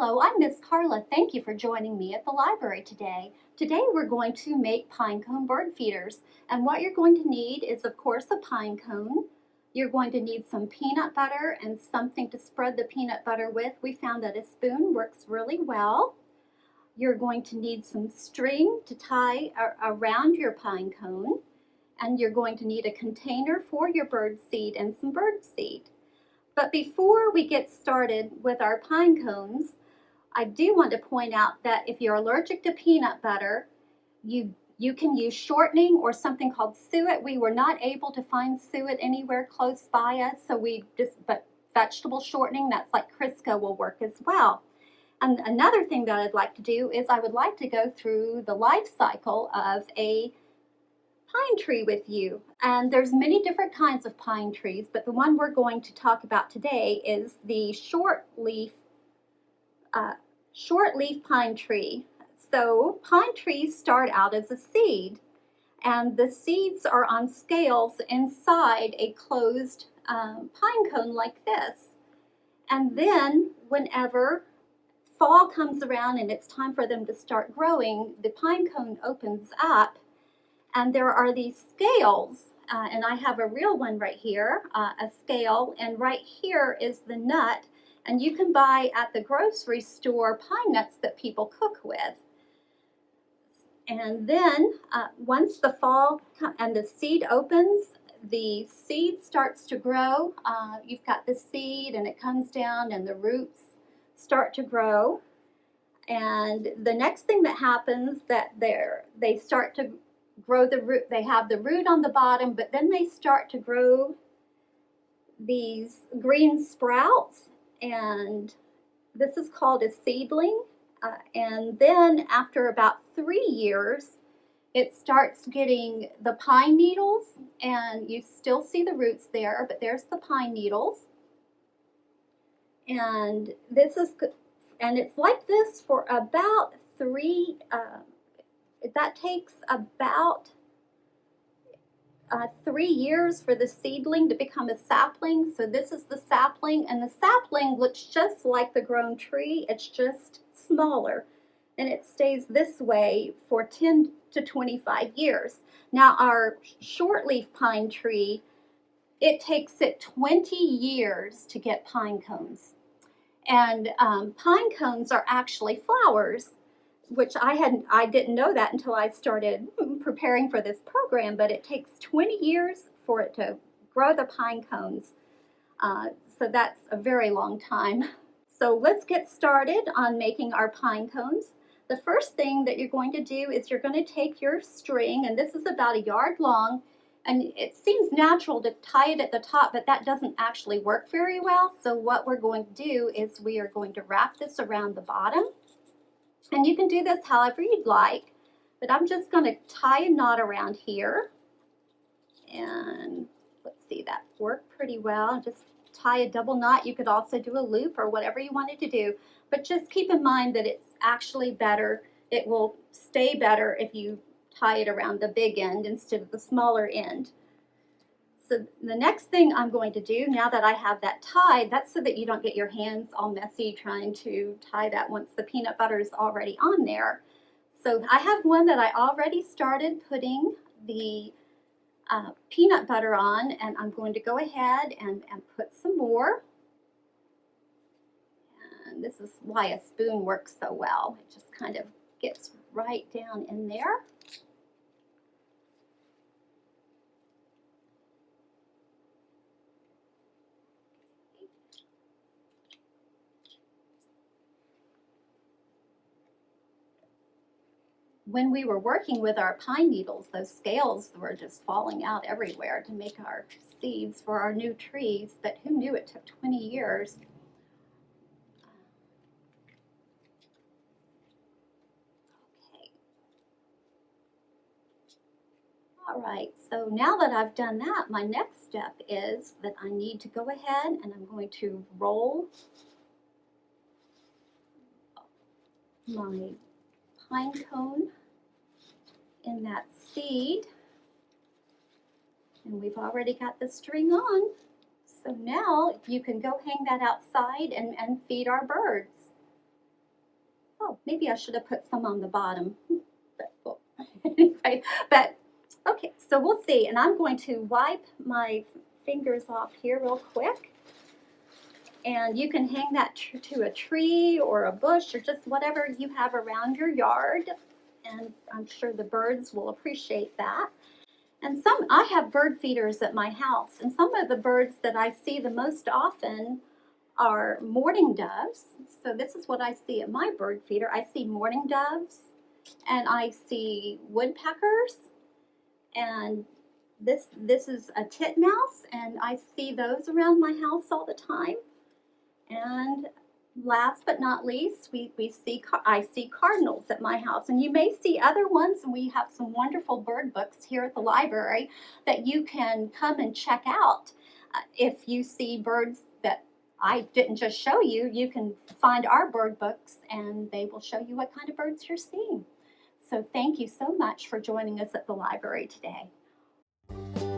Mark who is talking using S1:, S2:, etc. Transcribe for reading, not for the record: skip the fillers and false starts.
S1: Hello, I'm Miss Carla. Thank you for joining me at the library today. Today we're going to make pine cone bird feeders, and what you're going to need is, of course, a pine cone. You're going to need some peanut butter and something to spread the peanut butter with. We found that a spoon works really well. You're going to need some string to tie around your pine cone, and you're going to need a container for your bird seed and some bird seed. But before we get started with our pine cones, I do want to point out that if you're allergic to peanut butter, you can use shortening or something called suet. We were not able to find suet anywhere close by us, but vegetable shortening, that's like Crisco, will work as well. And another thing that I'd like to do is I would like to go through the life cycle of a pine tree with you. And there's many different kinds of pine trees, but the one we're going to talk about today is the short leaf pine tree. So pine trees start out as a seed, and the seeds are on scales inside a closed pine cone like this. And then whenever fall comes around and it's time for them to start growing, the pine cone opens up, and there are these scales, and I have a real one right here, a scale, and right here is the nut, and you can buy at the grocery store pine nuts that people cook with. And then once the fall and the seed opens, the seed starts to grow. You've got the seed and it comes down and the roots start to grow. And the next thing that happens that they start to grow the root. They have the root on the bottom, but then they start to grow these green sprouts, and this is called a seedling. And then after about 3 years, it starts getting the pine needles, and you still see the roots there, but there's the pine needles. And it's like this for about that takes about 3 years for the seedling to become a sapling. So this is the sapling, and the sapling looks just like the grown tree. It's just smaller, and it stays this way for 10 to 25 years. Now our shortleaf pine tree, it takes it 20 years to get pine cones. And pine cones are actually flowers, which I didn't know that until I started preparing for this program, but it takes 20 years for it to grow the pine cones. So that's a very long time. So let's get started on making our pine cones. The first thing that you're going to do is you're going to take your string, and this is about 1 yard long, and it seems natural to tie it at the top, but that doesn't actually work very well. So what we're going to do is we are going to wrap this around the bottom. And you can do this however you'd like, but I'm just going to tie a knot around here. And let's see, that worked pretty well. Just tie a double knot. You could also do a loop or whatever you wanted to do, but just keep in mind that it's actually better. It will stay better if you tie it around the big end instead of the smaller end. So the next thing I'm going to do, now that I have that tied, that's so that you don't get your hands all messy trying to tie that once the peanut butter is already on there. So I have one that I already started putting the peanut butter on, and I'm going to go ahead and put some more. And this is why a spoon works so well. It just kind of gets right down in there. When we were working with our pine needles, those scales were just falling out everywhere to make our seeds for our new trees, but who knew it took 20 years. Okay. All right, so now that I've done that, my next step is that I need to go ahead and I'm going to roll my pine cone in that seed, and we've already got the string on. So now you can go hang that outside and feed our birds. Oh, maybe I should have put some on the bottom. But, well, anyway, but okay, so we'll see. And I'm going to wipe my fingers off here real quick. And you can hang that to a tree or a bush or just whatever you have around your yard. And I'm sure the birds will appreciate that. And I have bird feeders at my house, and some of the birds that I see the most often are mourning doves. So this is what I see at my bird feeder. I see mourning doves, and I see woodpeckers, and this is a titmouse, and I see those around my house all the time. And last but not least, I see cardinals at my house, and you may see other ones, and we have some wonderful bird books here at the library that you can come and check out. If you see birds that I didn't just show you, you can find our bird books, and they will show you what kind of birds you're seeing. So thank you so much for joining us at the library today.